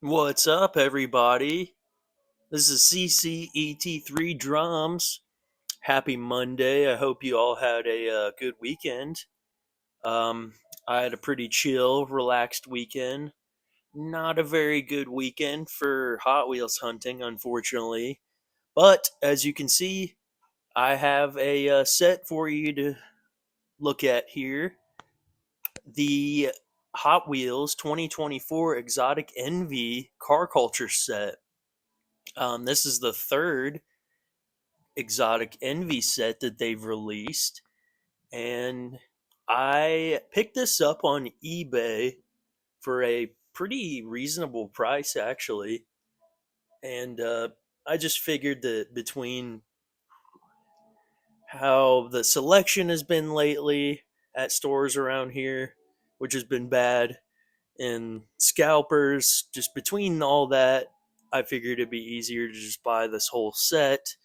What's up, everybody? This is CCET3 Drums. Happy Monday. I hope you all had a good weekend. Um, I had a pretty chill, relaxed weekend. Not a very good weekend for Hot Wheels hunting, unfortunately. But as you can see, I have a set for you to look at here. The Hot Wheels 2024 Exotic Envy Car Culture set. This is the third Exotic Envy set that they've released, and I picked this up on eBay for a pretty reasonable price, actually. And I just figured that between how the selection has been lately at stores around here, which has been bad, and scalpers, just between all that, I figured it'd be easier to just buy this whole set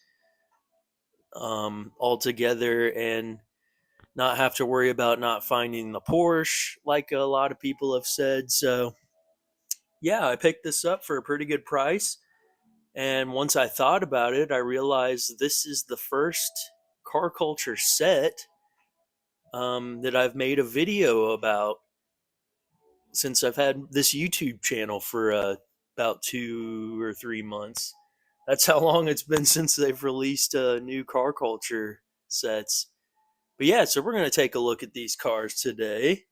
all together and not have to worry about not finding the Porsche like a lot of people have said. So, yeah, I picked this up for a pretty good price. And once I thought about it, I realized this is the first car culture set that I've made a video about since I've had this YouTube channel for about 2 or 3 months. That's how long it's been since they've released new car culture sets. But yeah, so we're going to take a look at these cars today.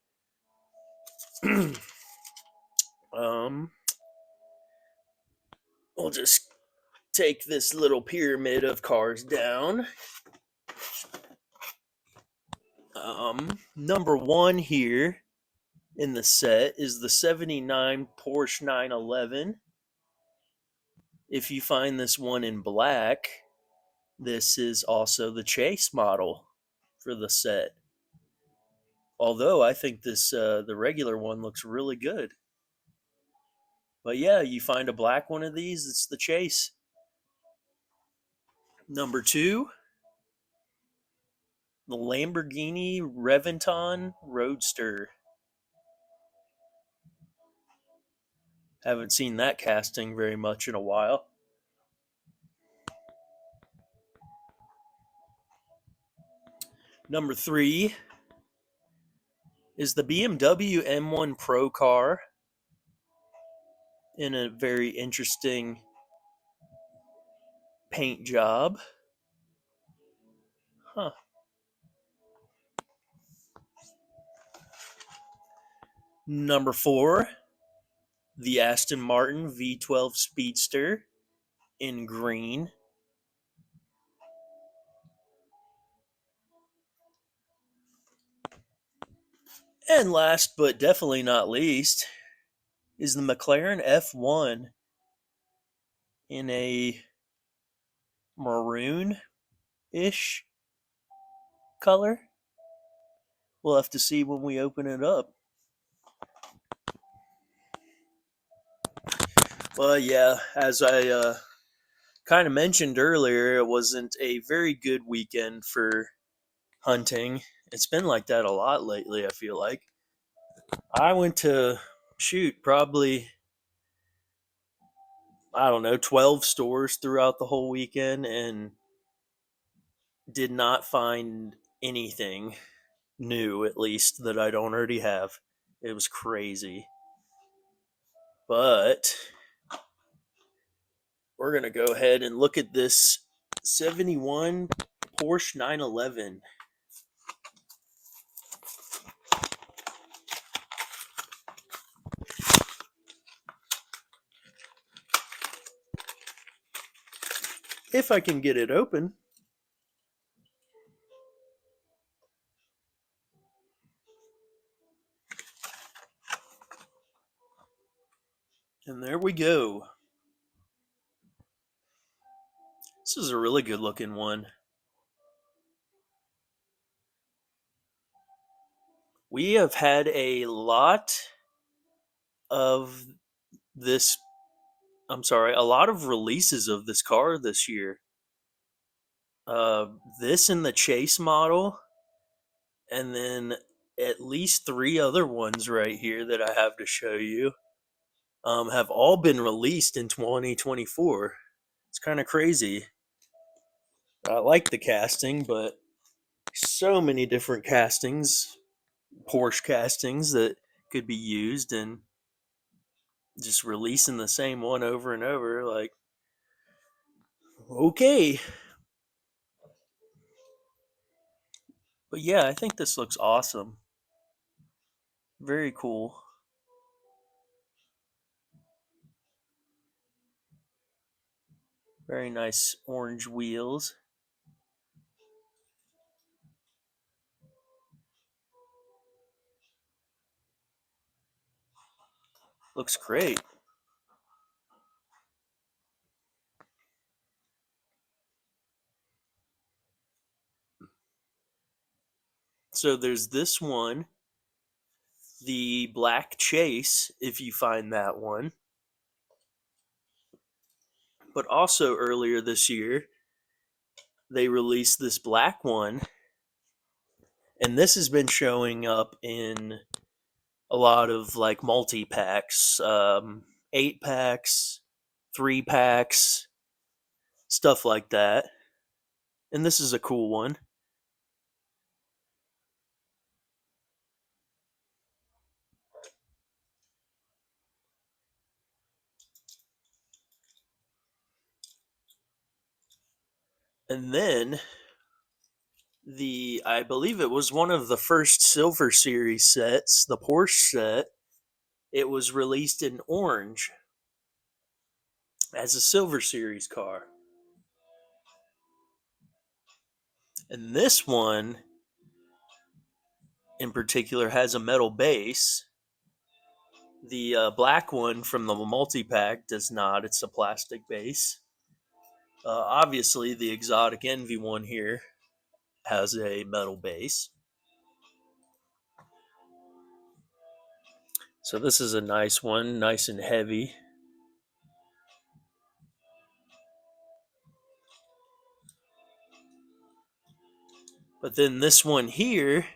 um, we'll just take this little pyramid of cars down. Number one here in the set is the 79 Porsche 911. If you find this one in black, this is also the chase model for the set. Although I think the regular one looks really good. But yeah, you find a black one of these, it's the chase. Number two, the Lamborghini Reventon Roadster. Haven't seen that casting very much in a while. Number three is the BMW M1 Pro car in a very interesting paint job. Huh. Number four, the Aston Martin V12 Speedster in green. And last but definitely not least is the McLaren F1 in a maroon ish color. We'll have to see when we open it up. Well, yeah, as I kind of mentioned earlier, it wasn't a very good weekend for hunting. It's been like that a lot lately, I feel like. I went to shoot probably, I don't know, 12 stores throughout the whole weekend and did not find anything new, at least, that I don't already have. It was crazy. But we're going to go ahead and look at this 71 Porsche 911. If I can get it open. And there we go. This is a really good looking one. We have had a lot of this, a lot of releases of this car this year. This in the chase model, and then at least three other ones right here that I have to show you. have all been released in 2024. It's kind of crazy. I like the casting, but so many different castings, Porsche castings that could be used, and just releasing the same one over and over. Like, okay. But yeah, I think this looks awesome. Very cool. Very nice orange wheels. Looks great. So there's this one, the Black Chase, if you find that one. But also earlier this year, they released this black one, and this has been showing up in a lot of like multi packs, 8 packs, 3 packs, stuff like that. And this is a cool one. And then I believe it was one of the first Silver Series sets, the Porsche set. It was released in orange as a Silver Series car. And this one in particular has a metal base. The black one from the multi pack does not. It's a plastic base. Obviously, the Exotic Envy one here has a metal base. So this is a nice one, nice and heavy. But then this one here,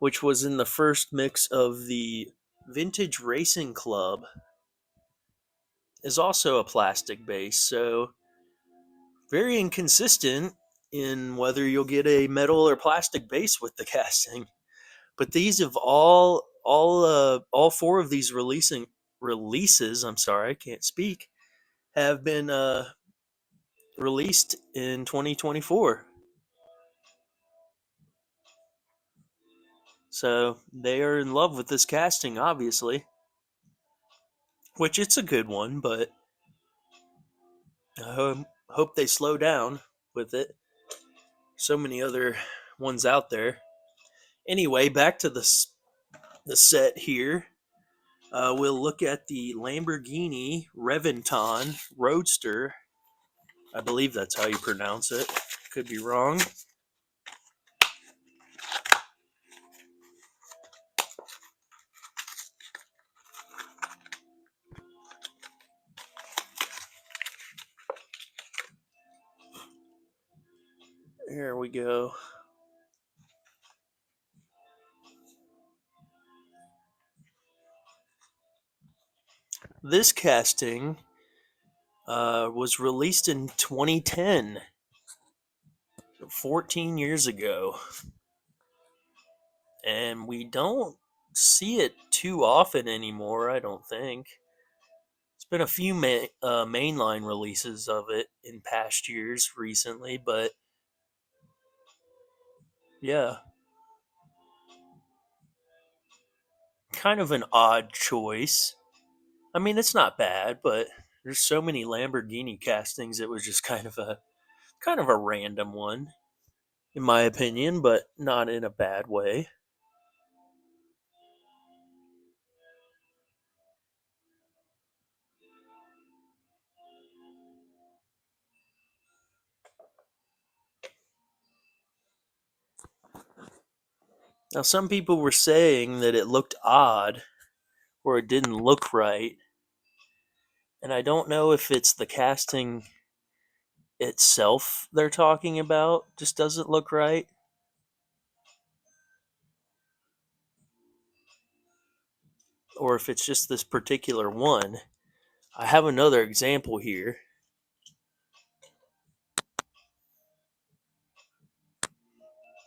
which was in the first mix of the Vintage Racing Club, is also a plastic base. So very inconsistent in whether you'll get a metal or plastic base with the casting. But these have all four of these releases. I'm sorry, I can't speak. Have been released in 2024. So they are in love with this casting, obviously, which it's a good one, but I hope they slow down with it. So many other ones out there. Anyway, back to the set here. We'll look at the Lamborghini Reventon Roadster. I believe that's how you pronounce it. Could be wrong. Here we go. This casting was released in 2010, 14 years ago. And we don't see it too often anymore, I don't think. It's been a few mainline releases of it in past years recently, but yeah, kind of an odd choice. I mean, it's not bad, but there's so many Lamborghini castings. It was just kind of a random one, in my opinion, but not in a bad way. Now, some people were saying that it looked odd or it didn't look right, and I don't know if it's the casting itself they're talking about just doesn't look right, or if it's just this particular one. I have another example here.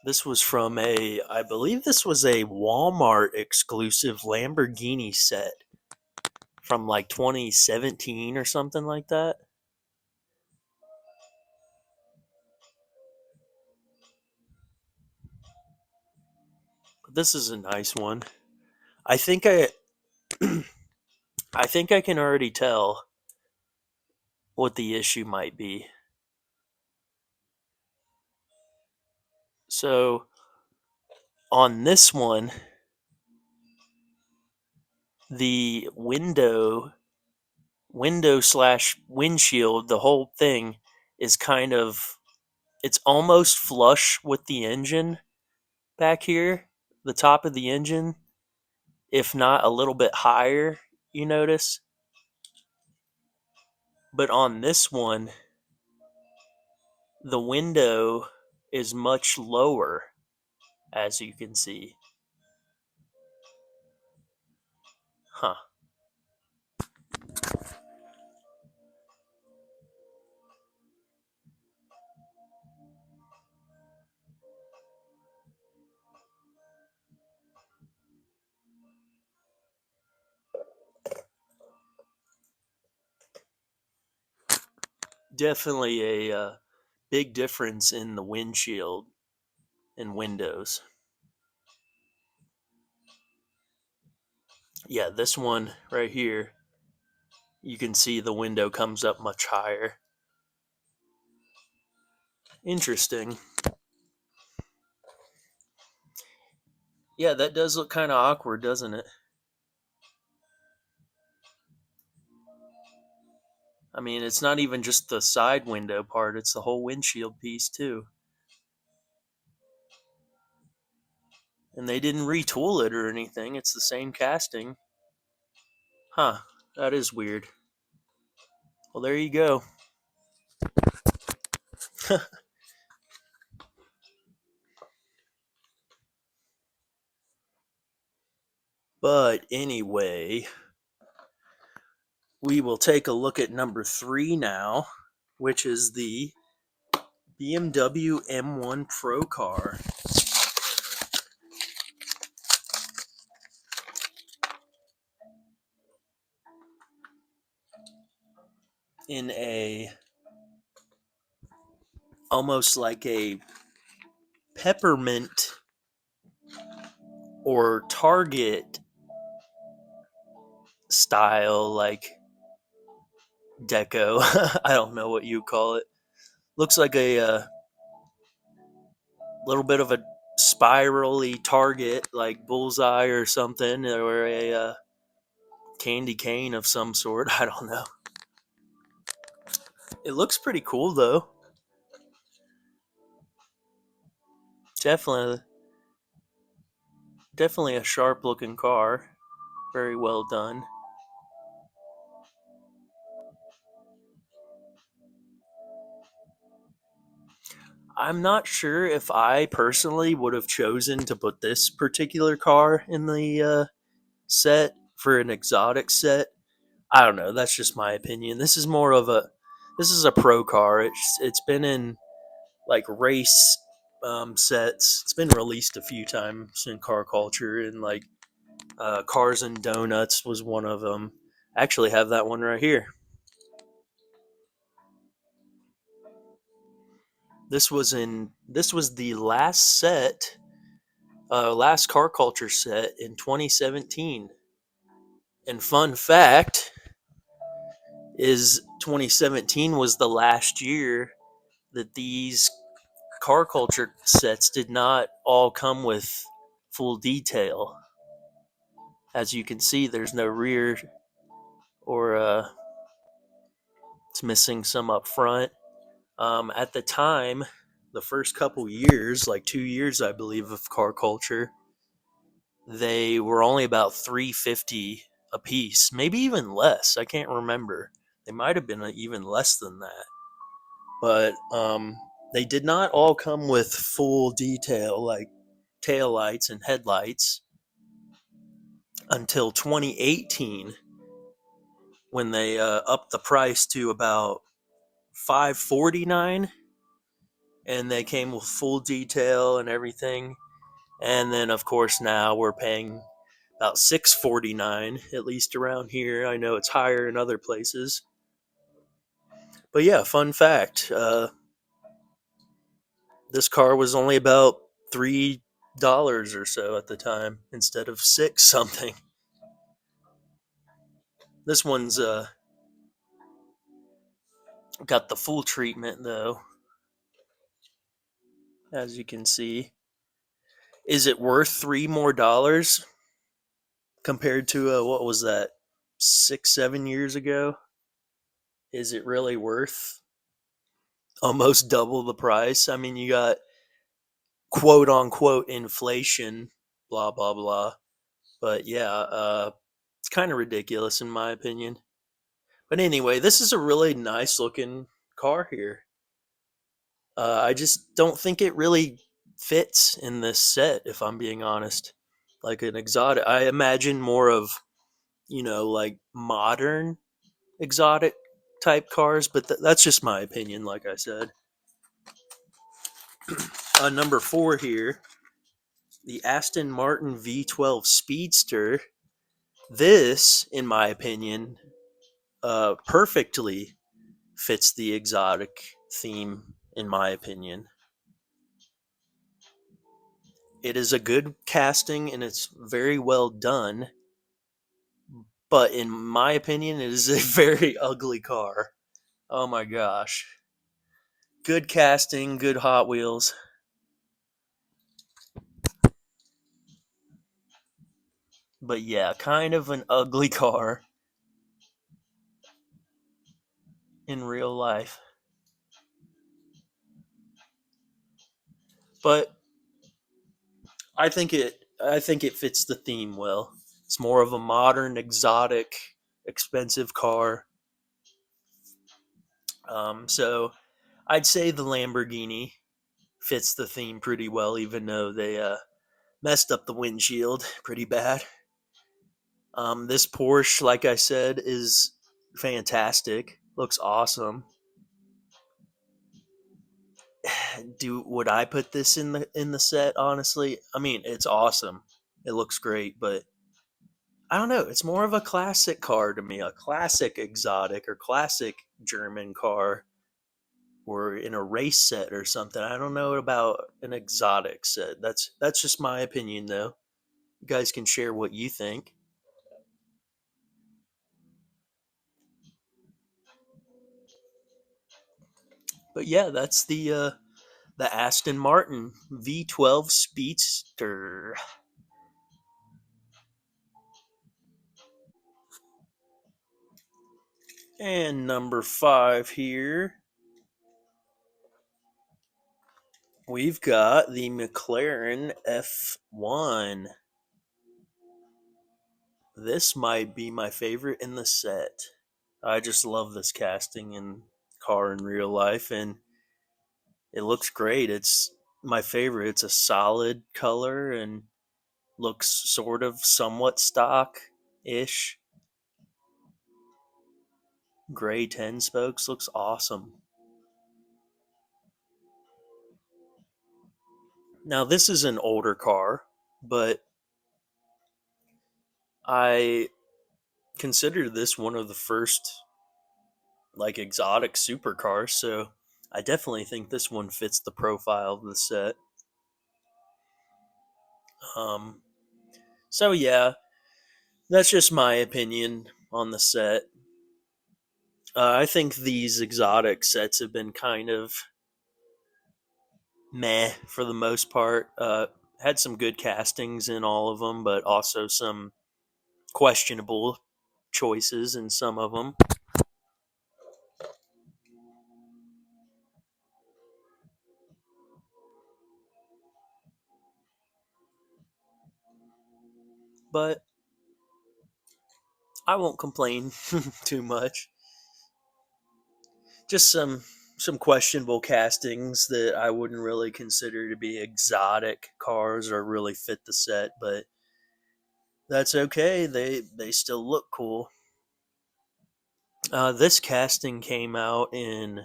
This was from I believe this was a Walmart exclusive Lamborghini set from like 2017 or something like that. But this is a nice one. I think I I think I can already tell what the issue might be. So on this one, the window slash windshield, the whole thing is kind of, it's almost flush with the engine back here, the top of the engine, if not a little bit higher, you notice. But on this one, the window is much lower, as you can see. Huh. Definitely a big difference in the windshield and windows. Yeah, this one right here, you can see the window comes up much higher. Interesting. Yeah, that does look kind of awkward, doesn't it? I mean, it's not even just the side window part, it's the whole windshield piece, too. And they didn't retool it or anything, it's the same casting. Huh, that is weird. Well, there you go. But anyway, we will take a look at number 3 now, which is the BMW M1 Pro car. In a almost like a peppermint or Target style, like deco. I don't know what you call it. Looks like a little bit of a spirally target, like bullseye or something, or a candy cane of some sort. I don't know. It looks pretty cool though. Definitely, definitely a sharp looking car. Very well done. I'm not sure if I personally would have chosen to put this particular car in the set for an exotic set. I don't know. That's just my opinion. This is a pro car. It's been in like race sets. It's been released a few times in car culture, and like Cars and Donuts was one of them. I actually have that one right here. This was the last set, last car culture set in 2017. And fun fact is 2017 was the last year that these car culture sets did not all come with full detail. As you can see, there's no rear, or it's missing some up front. At the time, the first couple years, like 2 years, I believe, of car culture, they were only about 350 a piece, maybe even less. I can't remember. They might have been even less than that. But they did not all come with full detail, like tail lights and headlights, until 2018. when they upped the price to about 549, and they came with full detail and everything. And then of course now we're paying about 649, at least around here. I know it's higher in other places. But yeah, fun fact, this car was only about $3 or so at the time instead of six something. This one's got the full treatment though, as you can see. Is it worth $3 more compared to what was that, 6 7 years ago? Is it really worth almost double the price? I mean, you got quote unquote inflation, blah blah blah. But yeah, it's kind of ridiculous in my opinion. But anyway, this is a really nice looking car here. I just don't think it really fits in this set, if I'm being honest. Like an exotic, I imagine more of, like modern exotic type cars, but that's just my opinion, like I said. Number four here, the Aston Martin V12 Speedster. This, in my opinion, perfectly fits the exotic theme, in my opinion. It is a good casting and it's very well done, but in my opinion, it is a very ugly car. Oh my gosh. Good casting, good Hot Wheels, but yeah, kind of an ugly car in real life. But I think it fits the theme well. It's more of a modern, exotic, expensive car. So I'd say the Lamborghini fits the theme pretty well, even though they messed up the windshield pretty bad. This Porsche, like I said, is fantastic. Looks awesome. Do would I put this in the set? Honestly, I mean it's awesome. It looks great, but I don't know. It's more of a classic car to me, a classic exotic or classic German car, or in a race set or something. I don't know about an exotic set. That's just my opinion, though. You guys can share what you think. But yeah, that's the Aston Martin V12 Speedster. And number five here, we've got the McLaren F1. This might be my favorite in the set. I just love this casting and car in real life, and it looks great. It's my favorite. It's a solid color and looks sort of somewhat stock ish. Gray 10 spokes looks awesome. Now, this is an older car, but I consider this one of the first like exotic supercars, so I definitely think this one fits the profile of the set. Um, so yeah, that's just my opinion on the set. I think these exotic sets have been kind of meh for the most part. Had some good castings in all of them, but also some questionable choices in some of them. But I won't complain too much. Just some questionable castings that I wouldn't really consider to be exotic cars or really fit the set, but that's okay. They still look cool. This casting came out in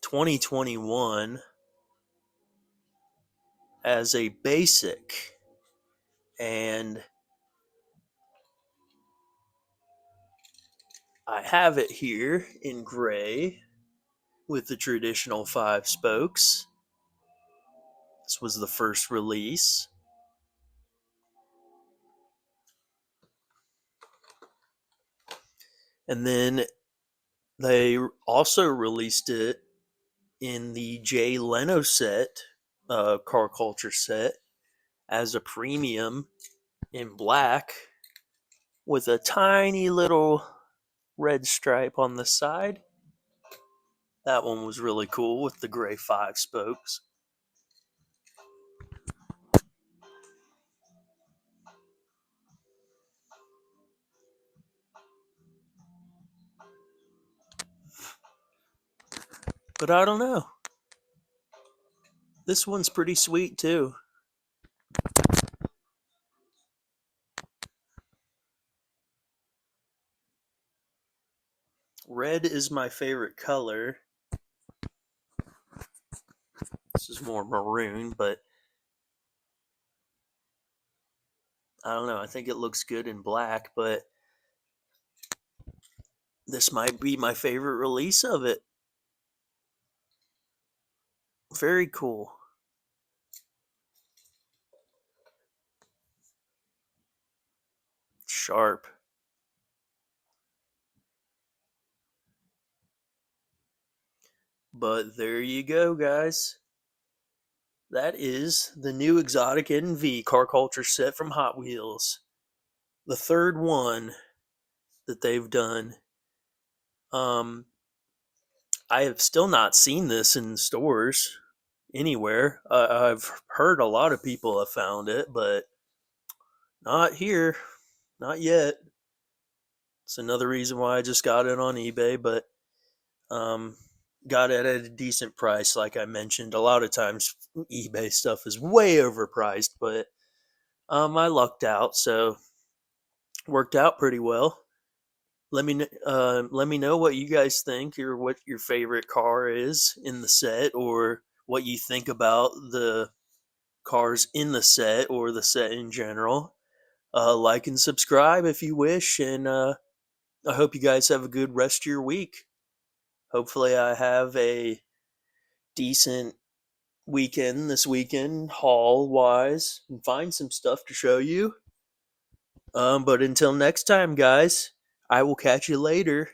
2021 as a basic, and I have it here in gray with the traditional 5 spokes. This was the first release. And then they also released it in the Jay Leno set, car culture set, as a premium in black with a tiny little red stripe on the side. That one was really cool with the gray 5 spokes. But I don't know. This one's pretty sweet too. Red is my favorite color. This is more maroon, but I don't know. I think it looks good in black, but this might be my favorite release of it. Very cool. Sharp. But there you go, guys. That is the new Exotic NV car culture set from Hot Wheels. The third one that they've done. I have still not seen this in stores anywhere. I've heard a lot of people have found it, but not here. Not yet. It's another reason why I just got it on eBay, but um, got it at a decent price. Like I mentioned, a lot of times eBay stuff is way overpriced, but I lucked out, so worked out pretty well. Let me know what you guys think, or what your favorite car is in the set, or what you think about the cars in the set or the set in general. Like and subscribe if you wish, and I hope you guys have a good rest of your week. Hopefully, I have a decent weekend this weekend, haul wise, and find some stuff to show you. But until next time, guys, I will catch you later.